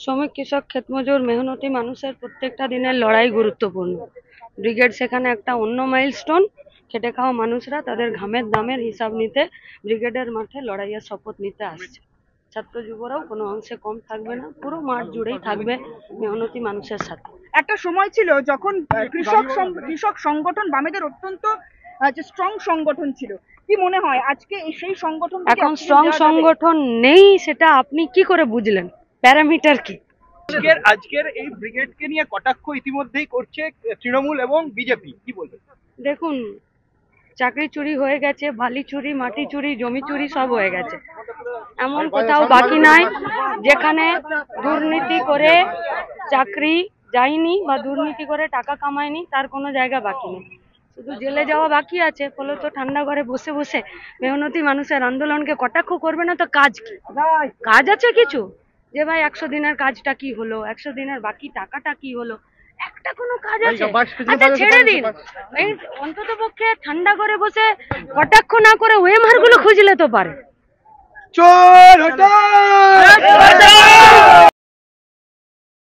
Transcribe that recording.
শ্রমিক, কৃষক, ক্ষেতমজুর, মেহনতি মানুষের প্রত্যেকটা দিনের লড়াই গুরুত্বপূর্ণ। ব্রিগেড সেখানে একটা অন্য মাইলস্টোন। খেটে খাওয়া মানুষরা তাদের ঘামের দামের হিসাব নিতে ব্রিগেডের মাঠে লড়াইয়ের শপথ নিতে আসছে। ছাত্র যুবরাও কোনো অংশে কম থাকবে না, পুরো মাঠ জুড়েই থাকবে মেহনতি মানুষের সাথে। একটা সময় ছিল যখন কৃষক সংগঠন বামেদের অত্যন্ত যে স্ট্রং সংগঠন ছিল, কি মনে হয় আজকে সেই সংগঠন এখন স্ট্রং সংগঠন নেই, সেটা আপনি কি করে বুঝলেন? প্যারামিটার কি? আজকের এই ব্রিগেডকে নিয়ে কটাক্ষ ইতিমধ্যেই করছে তৃণমূল এবং বিজেপি, কি বলবেন? দেখুন, চাকরি চুরি হয়ে গেছে, বালি চুরি, মাটি চুরি, জমি চুরি সব হয়ে গেছে। এমন কোথাও বাকি নাই যেখানে দুর্নীতি করে চাকরি যায়নি বা দুর্নীতি করে টাকা কামায়নি, তার কোনো জায়গা বাকি নেই। শুধু জেলে যাওয়া বাকি আছে। ফলে তো ঠান্ডা ঘরে বসে বসে মেহনতি মানুষের আন্দোলনকে কটাক্ষ করবে না তো কাজ কি? কাজ আছে কিছু? যে ভাই 100 দিনের কাজটা কি হলো, 100 দিনের বাকি টাকাটা কি হলো, একটা কোনো কাজ আছে? আচ্ছা ছেড়ে দিন, এই অন্তত পক্ষে ঠান্ডা করে বসে কটাক্ষ না করে ওএমআর গুলো খুঁজলে তো পারে। চোর হটাও!